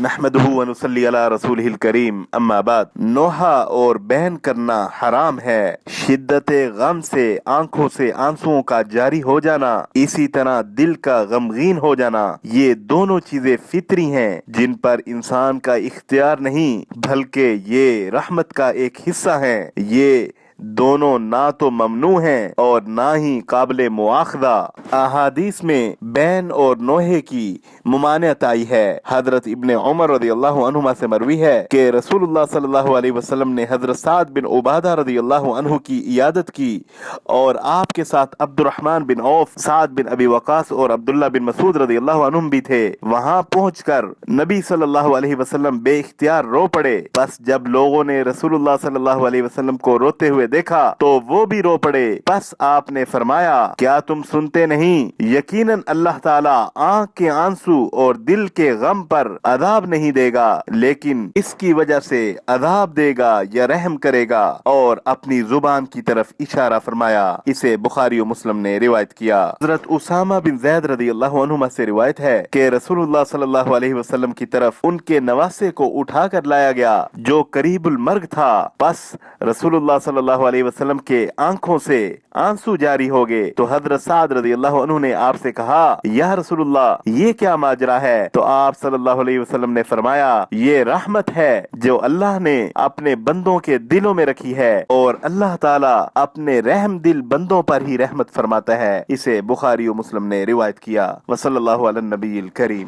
نحمدہ و نصلی علی رسولہ الکریم، اما بعد۔ نوحہ اور بہن کرنا حرام ہے۔ شدت غم سے آنکھوں سے آنسوؤں کا جاری ہو جانا، اسی طرح دل کا غمگین ہو جانا، یہ دونوں چیزیں فطری ہیں جن پر انسان کا اختیار نہیں، بلکہ یہ رحمت کا ایک حصہ ہیں۔ یہ دونوں نہ تو ممنوع ہیں اور نہ ہی قابل مواخذہ۔ احادیث میں بین اور نوحے کی ممانعت آئی ہے۔ حضرت ابن عمر رضی اللہ عنہما سے مروی ہے کہ رسول اللہ صلی اللہ علیہ وسلم نے حضرت سعد بن عبادہ رضی اللہ عنہ کی عیادت کی اور آپ کے ساتھ عبد الرحمن بن عوف، سعد بن ابی وقاص اور عبداللہ بن مسعود رضی اللہ عنہم بھی تھے۔ وہاں پہنچ کر نبی صلی اللہ علیہ وسلم بے اختیار رو پڑے۔ بس جب لوگوں نے رسول اللہ صلی اللہ علیہ وسلم کو روتے ہوئے دیکھا تو وہ بھی رو پڑے۔ بس آپ نے فرمایا، کیا تم سنتے نہیں؟ یقیناً اللہ تعالیٰ آنکھ کے آنسو اور دل کے غم پر عذاب نہیں دے گا، لیکن اس کی وجہ سے عذاب دے گا یا رحم کرے گا، اور اپنی زبان کی طرف اشارہ فرمایا۔ اسے بخاری و مسلم نے روایت کیا۔ حضرت اسامہ بن زید رضی اللہ عنہما سے روایت ہے کہ رسول اللہ صلی اللہ علیہ وسلم کی طرف ان کے نواسے کو اٹھا کر لایا گیا جو قریب المرگ تھا۔ بس رسول اللہ صلی اللہ علیہ وسلم کے آنکھوں سے آنسو جاری ہو گئے تو حضرت سعد رضی اللہ عنہ نے آپ سے کہا، یا رسول اللہ یہ کیا ماجرا ہے؟ تو آپ صلی اللہ علیہ وسلم نے فرمایا، یہ رحمت ہے جو اللہ نے اپنے بندوں کے دلوں میں رکھی ہے، اور اللہ تعالیٰ اپنے رحم دل بندوں پر ہی رحمت فرماتا ہے۔ اسے بخاری و مسلم نے روایت کیا۔ وصلی اللہ علی النبی الکریم۔